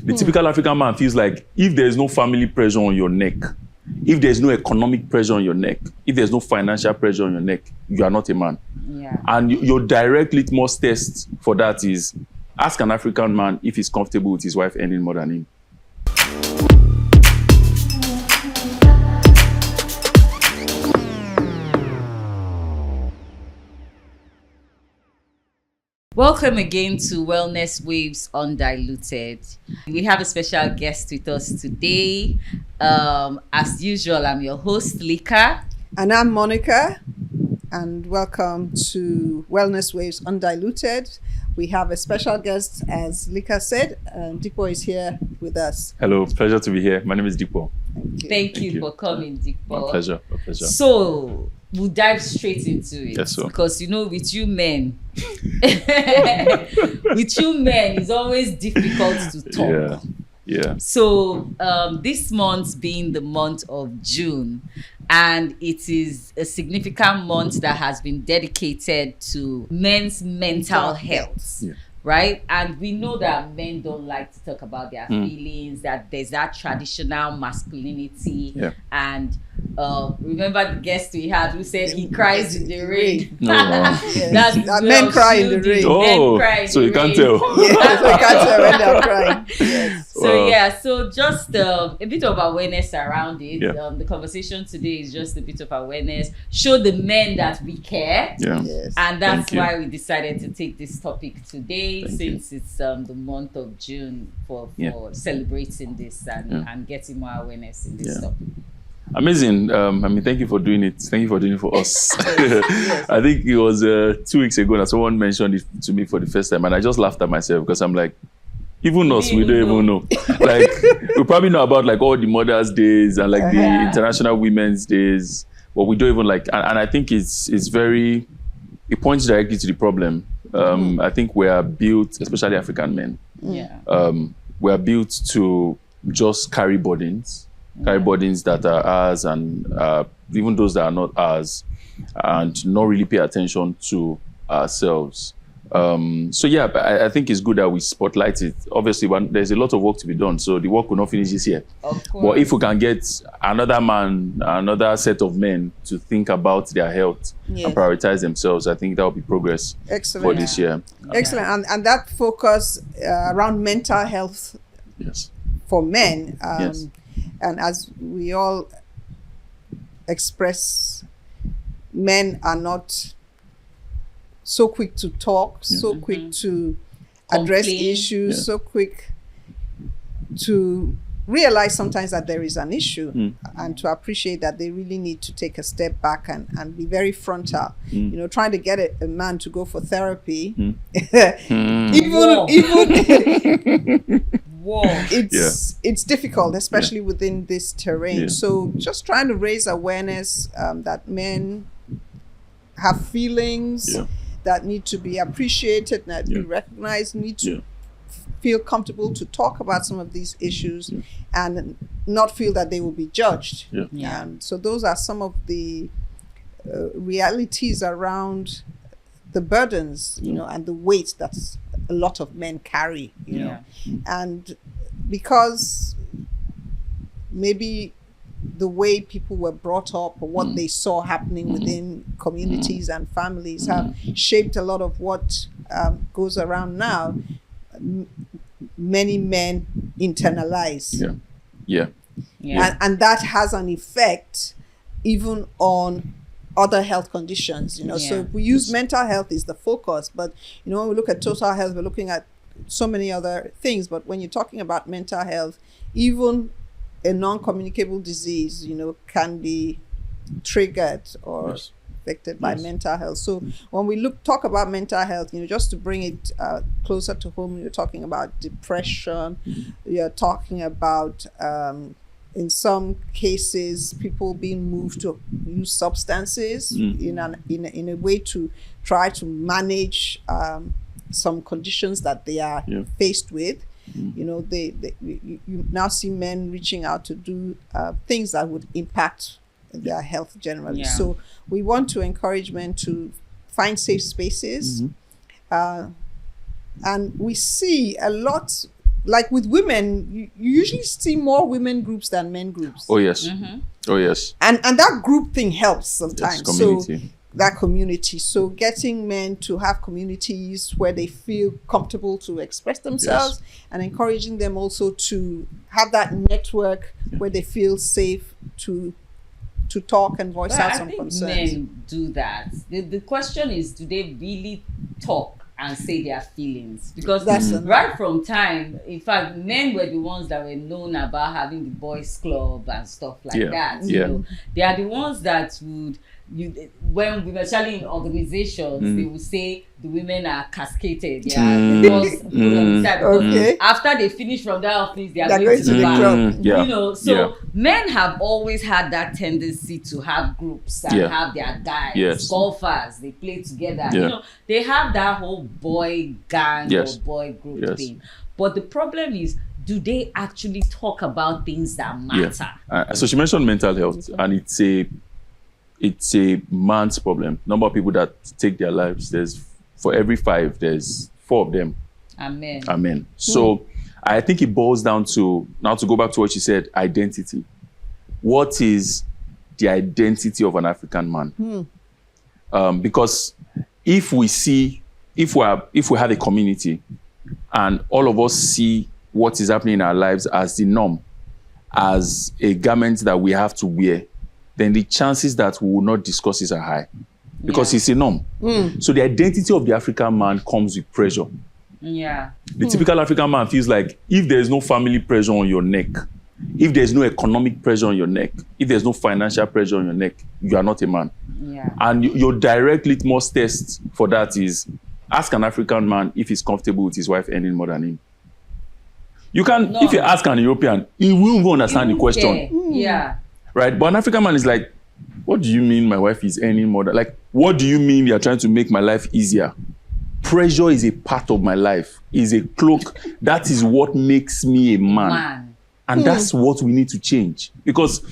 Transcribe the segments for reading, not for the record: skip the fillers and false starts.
The typical African man feels like if there's no family pressure on your neck, if there's no economic pressure on your neck, if there's no financial pressure on your neck, you are not a man. Yeah. And your direct litmus test for that is ask an African man if he's comfortable with his wife earning more than him. Welcome again to Wellness Waves Undiluted. We have a special guest with us today. As usual, I'm your host, Lika. And I'm Monica. And welcome to Wellness Waves Undiluted. We have a special guest, as Lika said. Dipo is here with us. Hello, pleasure to be here. My name is Dipo. Thank you for coming, Dipo. My pleasure. My pleasure. So, we'll dive straight into it. Yes, sir. Because, with you men, it's always difficult to talk. Yeah. So, this month being the month of June, and it is a significant month that has been dedicated to men's mental health. Yeah. Right? And we know that men don't like to talk about their feelings, that there's that traditional masculinity. Yeah. And remember the guest we had who said he cries in the rain. Yes. Men cry in the rain. Oh, so you can't tell. Yeah, so you can't tell when they're crying. Yes. So so just a bit of awareness around it. Yeah. The conversation today is just a bit of awareness. Show the men that we care. Yeah. Yes. And that's why we decided to take this topic today, since it's the month of June for celebrating this and getting more awareness in this topic. Amazing. Thank you for doing it. Thank you for doing it for us. Yes. I think it was 2 weeks ago that someone mentioned it to me for the first time, and I just laughed at myself because I'm like, even us, we don't even know. Like, we probably know about like all the Mother's Days and like the International Women's Days, but we don't even like. And I think it points directly to the problem. I think we are built, especially African men. Yeah. We are built to just carry burdens that are ours, and even those that are not ours, and not really pay attention to ourselves. I think it's good that we spotlight it. Obviously, there's a lot of work to be done, so the work will not finish this year. Of course. But if we can get another set of men to think about their health and prioritize themselves, I think that will be progress for this year. Excellent. And that focus around mental health for men. And as we all express, men are not so quick to talk, so quick to address issues, so quick to realize sometimes that there is an issue and to appreciate that they really need to take a step back and be very frontal. Trying to get a man to go for therapy, it's difficult, especially within this terrain. So just trying to raise awareness that men have feelings that need to be appreciated, that be recognized, need to feel comfortable to talk about some of these issues and not feel that they will be judged. So those are some of the realities around the burdens, and the weight that a lot of men carry, and because maybe the way people were brought up or what they saw happening within communities and families have shaped a lot of what goes around now. Many men internalize. And that has an effect even on other health conditions, so if we use mental health is the focus, but when we look at total health, we're looking at so many other things. But when you're talking about mental health, even a non-communicable disease, can be triggered or affected by mental health. So when we talk about mental health, just to bring it closer to home, you're talking about depression, you're talking about in some cases people being moved to use substances in a way to try to manage some conditions that they are faced with. You now see men reaching out to do things that would impact their health generally. So we want to encourage men to find safe spaces. And we see a lot like with women, you usually see more women groups than men groups. Oh yes. Oh yes. And that group thing helps sometimes. Yes, community. So that community. So getting men to have communities where they feel comfortable to express themselves, and encouraging them also to have that network where they feel safe to talk and voice out some concerns. Men do that. The question is, do they really talk and say their feelings? Because right from time, in fact, men were the ones that were known about having the boys club and stuff like that. You know, they are the ones that would, when we were especially in organizations, they would say the women are cascated. After they finish from that office, they are going to the club. You know, so men have always had that tendency to have groups and have their guys, golfers, they play together. You know, they have that whole boy gang or boy group thing. But the problem is, do they actually talk about things that matter? So she mentioned mental health, and it's a man's problem. Number of people that take their lives, for every 5, there's 4 of them. Amen. So I think it boils down to, now to go back to what you said, identity. What is the identity of an African man? Because if we have a community and all of us see what is happening in our lives as the norm, as a garment that we have to wear, then the chances that we will not discuss it are high, because it's a norm. So the identity of the African man comes with pressure. The typical African man feels like if there's no family pressure on your neck, if there's no economic pressure on your neck, if there's no financial pressure on your neck, you are not a man. And your direct litmus test for that is, ask an African man if he's comfortable with his wife earning more than him. You can, if you ask an European, he won't even understand the question. Right? But an African man is like, what do you mean my wife is earning more than, like, what do you mean you're trying to make my life easier? Pressure is a part of my life, is a cloak. That is what makes me a man. And that's what we need to change. Because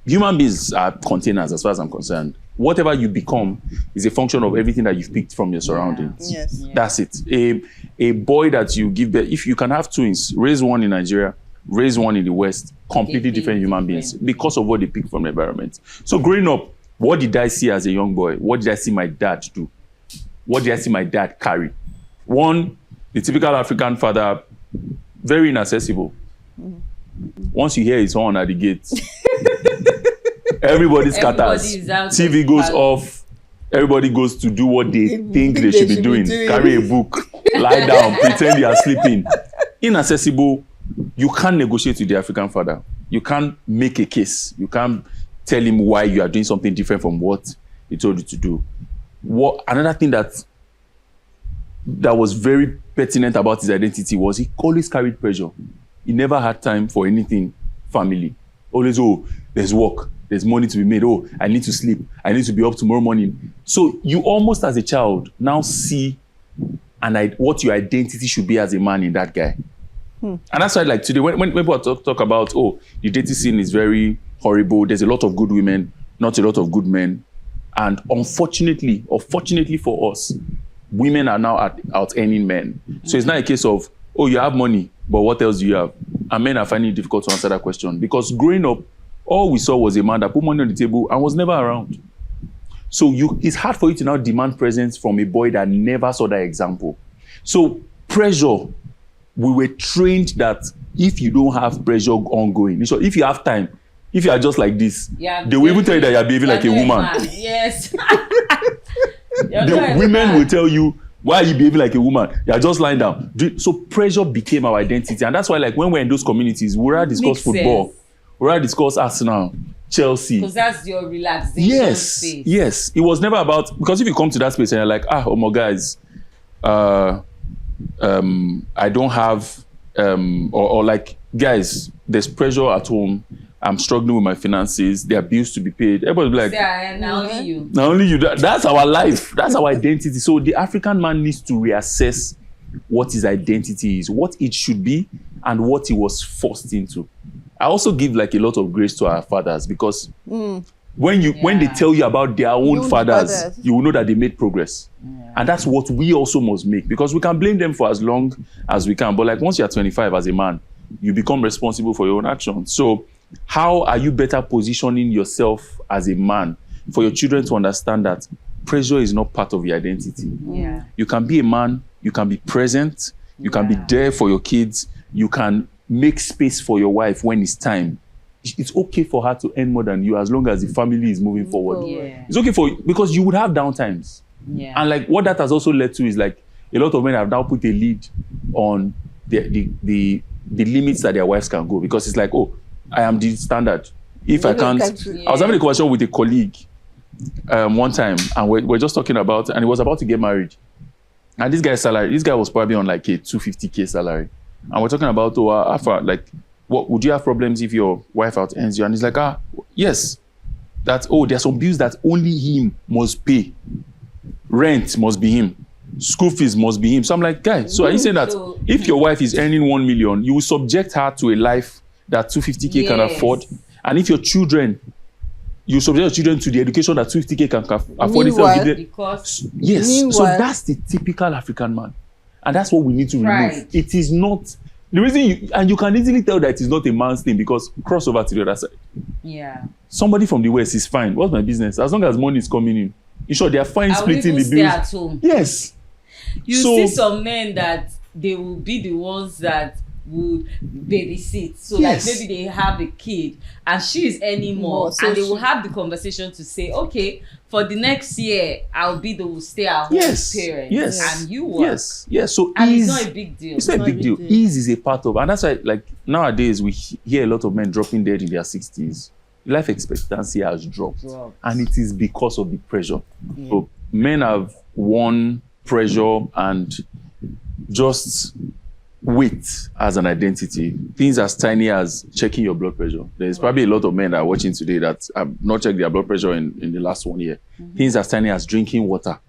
human beings are containers as far as I'm concerned. Whatever you become is a function of everything that you've picked from your surroundings. That's it. A boy that you give birth, if you can have twins, raise one in Nigeria, raise one in the West, completely different human beings because of what they pick from the environment. So growing up, what did I see as a young boy? What did I see my dad do? What did I see my dad carry? One, the typical African father, very inaccessible. Once you hear his horn at the gate, everybody scatters. TV goes off. Everybody goes to do what they think they should be doing. Carry a book, lie down, pretend you are sleeping. Inaccessible. You can't negotiate with the African father. You can't make a case. You can't tell him why you are doing something different from what he told you to do. Another thing that was very pertinent about his identity was he always carried pressure. He never had time for anything family. Always, there's work, there's money to be made. I need to sleep. I need to be up tomorrow morning. So you almost as a child now see what your identity should be as a man in that guy. And that's why, like today, when people talk about, the dating scene is very horrible, there's a lot of good women, not a lot of good men. And unfortunately, or fortunately for us, women are now out earning men. So it's not a case of, you have money, but what else do you have? And men are finding it difficult to answer that question. Because growing up, all we saw was a man that put money on the table and was never around. So it's hard for you to now demand presence from a boy that never saw that example. So pressure, we were trained that if you don't have pressure ongoing, so if you have time, if you are just like this, they will even tell you that you are behaving like a woman. Yes. The women will tell you, why are you behaving like a woman? You are just lying down. So pressure became our identity. And that's why, like, when we're in those communities, we'll rather discuss football. We'll rather discuss Arsenal, Chelsea. Because that's your relaxation space. Yes. It was never about, because if you come to that space and you're like, my guys, I don't have, or like, guys, there's pressure at home. I'm struggling with my finances. There are bills to be paid. Everybody will be like, now only you. Now only you. That's our life. That's our identity. So the African man needs to reassess what his identity is, what it should be, and what he was forced into. I also give like a lot of grace to our fathers, because when they tell you about their own fathers, you will know that they made progress. And that's what we also must make, because we can blame them for as long as we can. But like once you're 25 as a man, you become responsible for your own actions. So how are you better positioning yourself as a man for your children to understand that pressure is not part of your identity? Yeah. You can be a man, you can be present, you can be there for your kids, you can make space for your wife when it's time. It's okay for her to earn more than you as long as the family is moving forward. Yeah. It's okay for, because you would have downtimes. Yeah. And like what that has also led to is like a lot of men have now put a lead on the limits that their wives can go, because it's like, oh, I am the standard. If I can't, I was having a conversation with a colleague one time, and we're just talking about, and he was about to get married. And this guy's salary, this guy was probably on like a 250K salary. And we're talking about, after, like, what would you have problems if your wife out earns you? And he's like, yes. That, there's some bills that only him must pay. Rent must be him. School fees must be him. So I'm like, guys, so are you saying that if your wife is earning 1 million, you will subject her to a life that 250K can afford? And if your children, you subject your children to the education that 250K can afford? Because so that's the typical African man. And that's what we need to remove. It is not, the reason and you can easily tell that it is not a man's thing, because cross over to the other side. Yeah. Somebody from the West is fine. What's my business? As long as money is coming in. You sure they are fine splitting the bills. At home. Yes. You see some men that they will be the ones that would babysit. So like maybe they have a kid and she is earning more, so and they will have the conversation to say, okay, for the next year I'll be the stay at home parent. And you work. Yes. So and it's not a big deal. It's not a big deal. Ease is a part of, and that's why like nowadays we hear a lot of men dropping dead in their 60s. Life expectancy has dropped. And it is because of the pressure. So men have won pressure and just weight as an identity. Things as tiny as checking your blood pressure. There's probably a lot of men that are watching today that have not checked their blood pressure in the last 1 year. Things as tiny as drinking water.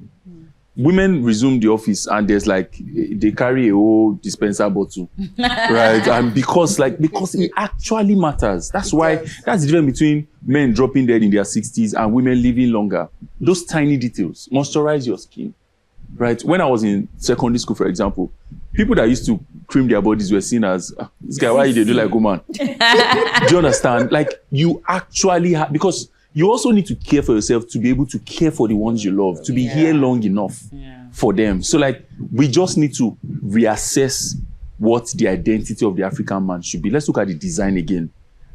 Women resume the office and there's like, they carry a whole dispenser bottle, right? And because it actually matters. That's why, that's the difference between men dropping dead in their 60s and women living longer. Those tiny details, moisturize your skin, right? When I was in secondary school, for example, people that used to cream their bodies were seen as, this guy, why you do like woman? Do you understand? Like you actually have, because you also need to care for yourself to be able to care for the ones you love, to be here long enough for them. So like, we just need to reassess what the identity of the African man should be. Let's look at the design again.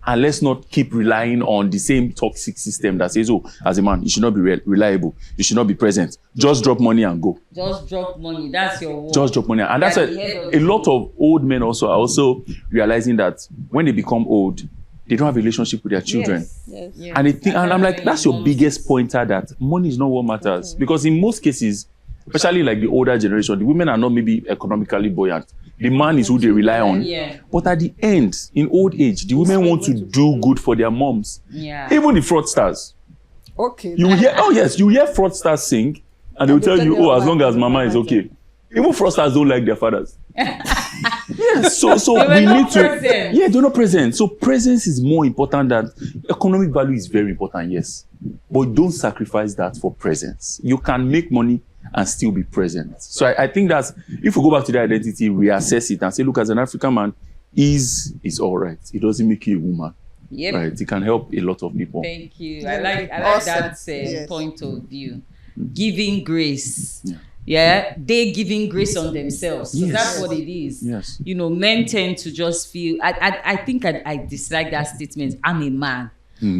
And let's not keep relying on the same toxic system that says, as a man, you should not be reliable. You should not be present. Just drop money and go. Just drop money. That's your word. Just drop money. And that's a lot of old men also are also realizing that when they become old, they don't have a relationship with their children. And and I'm like, that's your biggest pointer, that money is not what matters. Because in most cases, especially like the older generation, the women are not maybe economically buoyant. The man is who they rely on. But at the end, in old age, the women want to do good for their moms. Even the fraudsters. You hear, you hear fraudsters sing, and they will tell you, as long as mama is okay. Even fraudsters don't like their fathers. So we need to. They're not present. So presence is more important than economic value is very important, yes. But don't sacrifice that for presence. You can make money and still be present. So I think that's, if we go back to the identity, reassess it and say, look, as an African man, is all right. It doesn't make you a woman. Right? It can help a lot of people. Thank you. I like that point of view. Giving grace. They giving grace on themselves. So that's what it is. You know, men tend to just feel, I think I dislike that statement, I'm a man.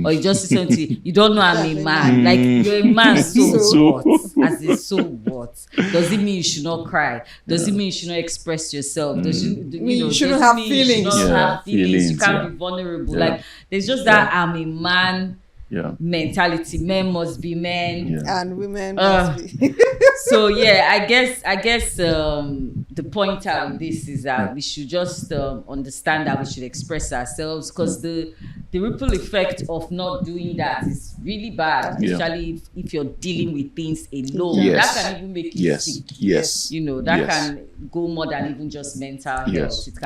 Or you just listen to you don't know I'm a man. Like, you're a man, so what? As in, so what? Does it mean you should not cry? Does it mean you should not express yourself? Does you shouldn't have feelings? You should not have feelings. You can't be vulnerable. Like, there's just that I'm a man mentality. Men must be men. And women must be. So I guess the point out of this is that we should just understand that we should express ourselves, because the ripple effect of not doing that is really bad, especially if you're dealing with things alone. That can even make you sick. You know, that can go more than even just mental health. It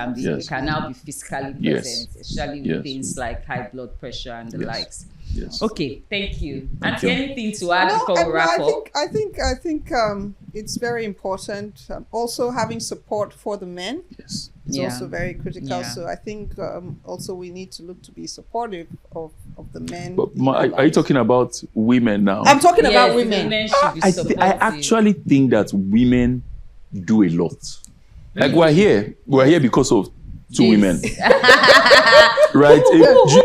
can now be physically present, especially with things like high blood pressure and the likes. Yes. Okay, thank you. Thank And you. anything to add No, before we wrap up? I think it's very important. Also, having support for the men Yes. is Yeah. also very critical. Yeah. So I think also we need to look to be supportive of the men. But are you talking about women now? I'm talking Yes, about women. should be I supportive. actually think that women do a lot. Like we're here because of two Yes. women, right?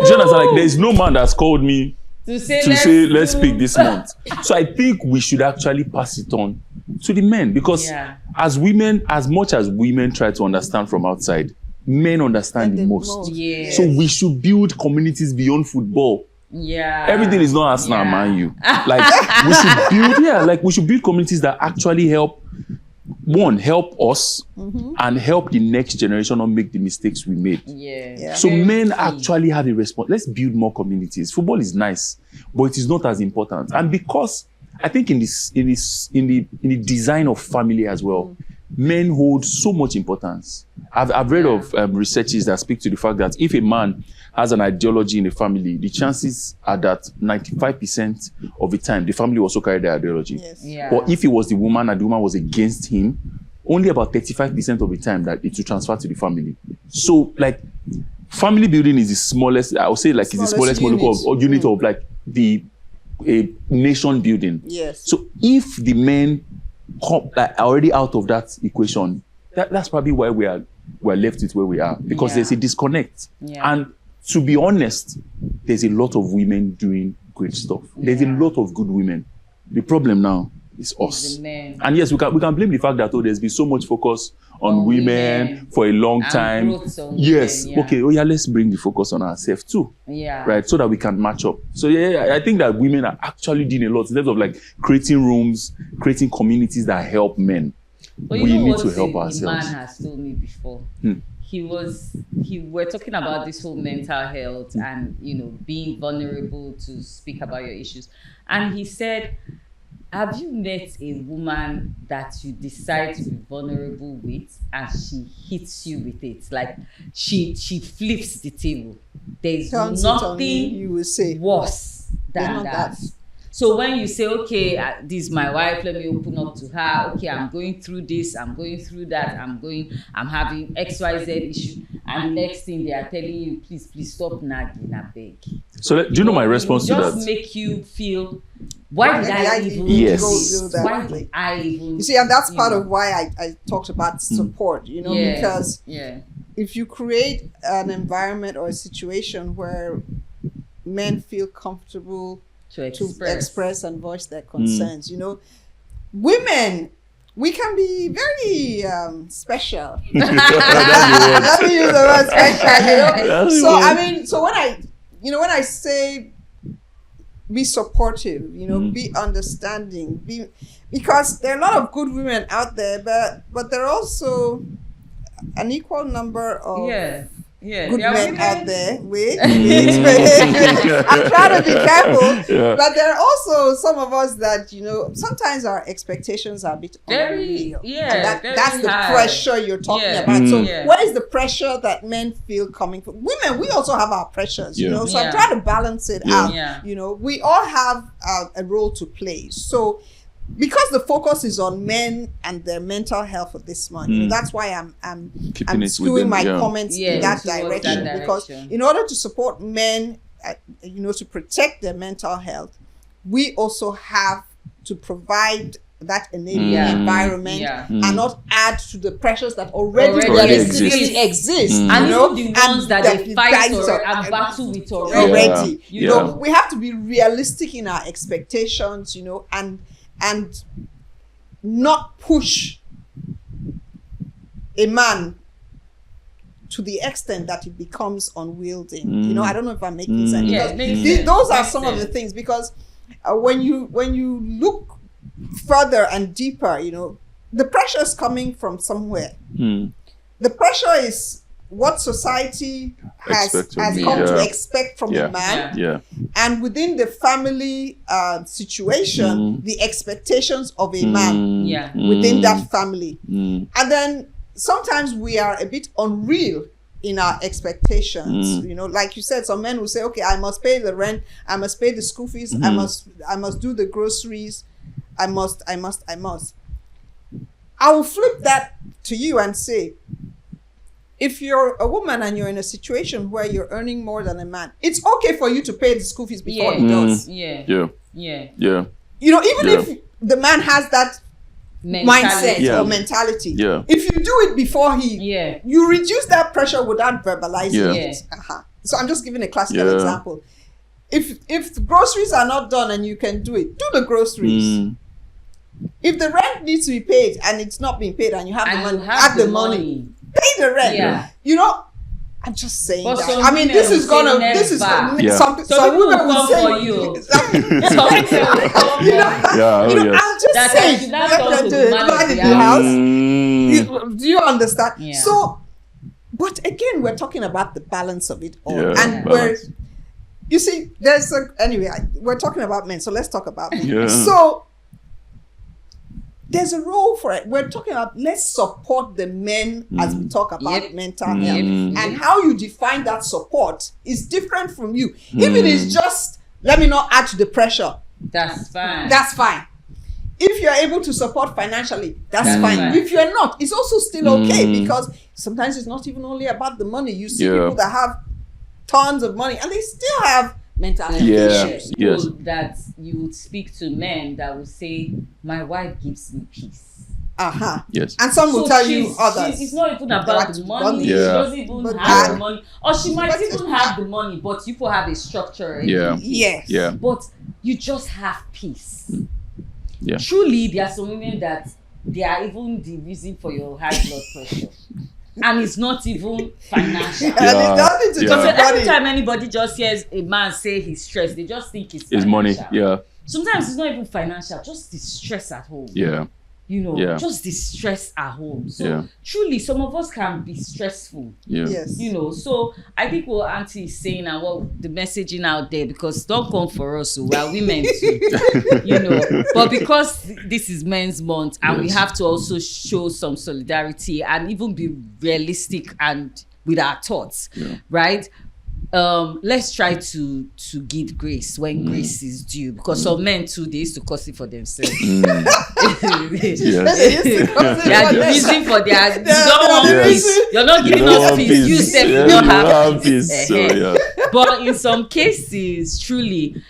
Jonas, like there's no man that's called me to say let's speak this month. So I think we should actually pass it on to the men, because as women, as much as women try to understand from outside, men understand the most. Yeah. So we should build communities beyond football. Yeah. Everything is not Arsenal, Man U. Like we should build communities that actually help us and help the next generation not make the mistakes we made. Yeah. So Very men key. actually have a response. Let's build more communities. Football is nice, but it is not as important. And because I think in the design of family as well, men hold so much importance. I've read of researches that speak to the fact that if a man has an ideology in the family, the chances are that 95% of the time the family also carry their ideology. Yes. Yeah. But if it was the woman and the woman was against him, only about 35% of the time that it will transfer to the family. So like family building is the smallest, I would say like it's the smallest unit of like a nation building. Yes. So if the men are already out of that equation, that's probably why we're left with where we are, because there's a disconnect. Yeah. And to be honest, there's a lot of women doing great stuff. There's a lot of good women. The problem now is us. The men. And yes, we can blame the fact that there's been so much focus on women for a long And time. growth on Yes. women, Okay. Let's bring the focus on ourselves too. Yeah. Right, so that we can match up. So I think that women are actually doing a lot in terms of like creating rooms, creating communities that help men. But We you know need what to help a ourselves. man has told me before. We're talking about this whole mental health and being vulnerable to speak about your issues, and he said, have you met a woman that you decide to be vulnerable with and she hits you with it? Like she flips the table. There's Turns it on you, nothing you will say. worse than that. So when you say, okay, this is my wife, let me open up to her. Okay, I'm going through this, I'm going through that, I'm having XYZ issue. And the next thing they are telling you, please stop nagging, I beg. So do you know my response to Just that? make you feel, why did I even Yes. do this? that Why way? did I even? You see, and that's part of why I talked about support, because if you create an environment or a situation where men feel comfortable to express and voice their concerns, women, we can be very special. Let me use the word special. So when I say be supportive, be understanding, because there are a lot of good women out there, but there are also an equal number of good men out there. I'm trying to be careful, but there are also some of us that sometimes our expectations are a bit unreal. And that's the pressure you're talking about. So what is the pressure that men feel coming from women? We also have our pressures, so I'm trying to balance it out. We all have a role to play. So because the focus is on men and their mental health for this month, that's why I'm skewing my comments in that direction. Because in order to support men, to protect their mental health, we also have to provide that enabling environment and not add to the pressures that already exist. And the ones that they fight and battle with already. We have to be realistic in our expectations, and not push a man to the extent that it becomes unwieldy. I don't know if I'm making sense. Those are some of the things, because when you look further and deeper, the pressure is coming from somewhere. The pressure is what society has come to expect from a man. And within the family situation, the expectations of a man within that family. And then sometimes we are a bit unreal in our expectations. You know, like you said, some men will say, okay, I must pay the rent, I must pay the school fees, I must do the groceries, I must. I will flip that to you and say, if you're a woman and you're in a situation where you're earning more than a man, it's okay for you to pay the school fees before he does. Yeah. Yeah. Yeah. Yeah. You know, even if the man has that mindset or mentality, if you do it before you reduce that pressure without verbalizing it. So I'm just giving a classical example. If the groceries are not done and you can do it, do the groceries. If the rent needs to be paid and it's not being paid and you have the money, pay the rent. You know, I'm just saying but that. I mean, this is something. Some women will say for you. I'm just saying. Man in the house. Do you understand? Yeah. So, but again, we're talking about the balance of it all, and you see, we're talking about men, so let's talk about men. So. There's a role for it. We're talking about, let's support the men as we talk about mental health. And how you define that support is different from you. If it is just, let me not add to the pressure. That's fine. That's fine. If you're able to support financially, that's fine. If you're not, it's also still okay, because sometimes it's not even only about the money. You see people that have tons of money and they still have mental health issues. That you would speak to men that will say, my wife gives me peace. Yes. And some will tell you others. It's not even about the money. She doesn't even have the money. Or she might even have the money, but you have a structure. Yes. Yeah. But you just have peace. Yeah. Truly, there are some women that they are even the reason for your high blood pressure. And it's not even financial. And it's nothing to do with every time anybody just hears a man say he's stressed, they just think it's money. Yeah. Sometimes it's not even financial, just the stress at home. Yeah. You know, just the stress at home. So truly, some of us can be stressful. Yeah. Yes. You know, so I think what Auntie is saying and what the messaging out there, because don't come for us, so we are women too. You know, but because this is Men's Month and we have to also show some solidarity and even be realistic and with our thoughts, right? Let's try to give grace when grace is due, because some men too, they used to cause it for themselves. They are the reason for their you don't want peace. You're not giving us peace. You said you don't have peace. But in some cases, truly,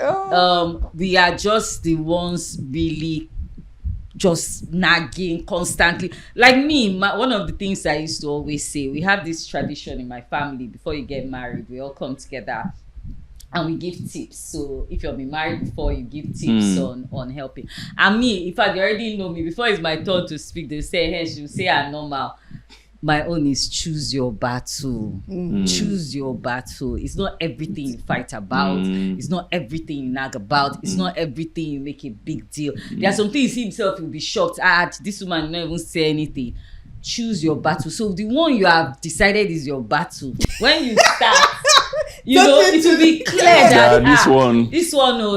we are just the ones really just nagging constantly. Like me, one of the things I used to always say, we have this tradition in my family, before you get married, we all come together and we give tips. So if you've been married before, you give tips on helping. And me, in fact, they already know me. Before it's my turn to speak, they say, hey, she'll say I'm normal. My own is choose your battle. Choose your battle. It's not everything you fight about. It's not everything you nag about. It's not everything you make a big deal. There are some things he himself will be shocked at. This woman will not even say anything. Choose your battle. So the one you have decided is your battle. When you start, you know, it will be clear that this one,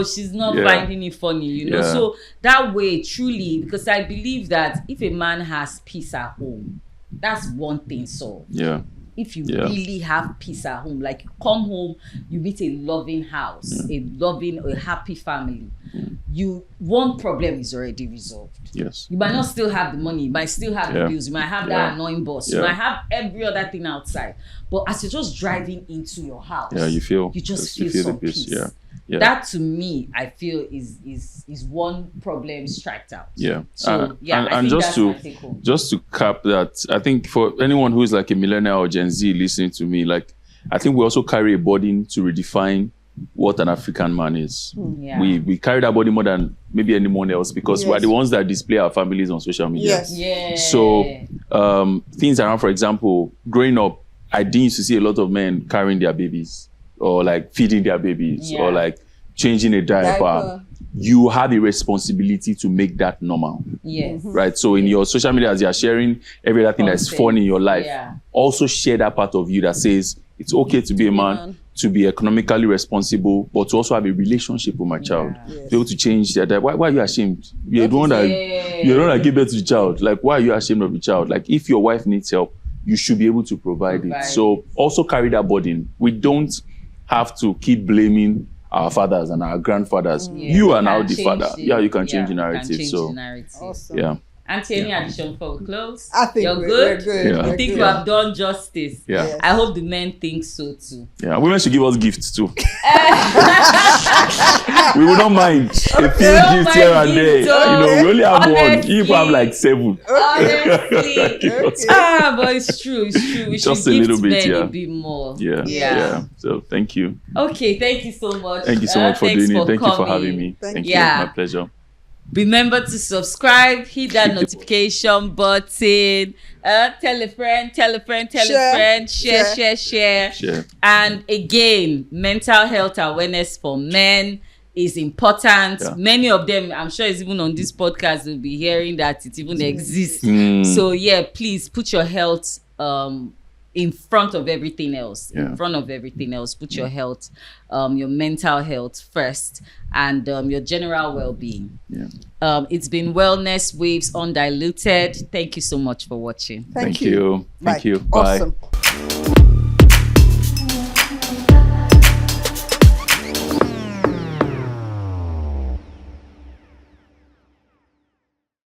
she's not finding it funny, you know. So that way, truly, because I believe that if a man has peace at home, that's one thing. So if you really have peace at home, like you come home, you meet a loving house, a happy family, one problem is already resolved. Yes. You might not still have the money, you might still have the bills, you might have that annoying boss, you might have every other thing outside, but as you're just driving into your house, you just feel some peace. That to me, I feel is one problem striked out. So and just to cap that, I think for anyone who is like a millennial or Gen Z listening to me, like I think we also carry a burden to redefine what an African man is. We carry that burden more than maybe anyone else, because we're the ones that display our families on social media. So things around, for example, growing up, I didn't used to see a lot of men carrying their babies, or like feeding their babies, or like changing a diaper. You have a responsibility to make that normal. Right? So in your social media, as you're sharing every other thing that's fun in your life, also share that part of you that says it's okay to be a man, to be economically responsible, but to also have a relationship with my child. Be able to change their diaper. Why are you ashamed? You're the one that gave birth to the child. Like, why are you ashamed of the child? Like, if your wife needs help, you should be able to provide it. So also carry that burden. We don't have to keep blaming our fathers and our grandfathers. You are now the father. You can change the narrative. Awesome. Yeah. Auntie, any addition before we close? I think you're we're good. good. Yeah. You think we have done justice? Yeah. Yes. I hope the men think so too. Yeah. Women should give us gifts too. We would not mind a few gifts here and there. We only have one. People have like 7. Honestly. But it's true. We Just should a little gift bit, men a bit more. Yeah. So thank you. Okay, thank you so much. Thank you so much for doing it. Thank you for having me. Thank you. My pleasure. Remember to subscribe, hit that notification button, tell a friend, share. And again, mental health awareness for men is important. Many of them, I'm sure it's even on this podcast, will be hearing that it even exists. So please put your health in front of everything else. Put your health, your mental health first, and your general well-being. It's been Wellness Waves Undiluted. Thank you so much for watching. Thank you. Thank you. Bye. Bye. Awesome.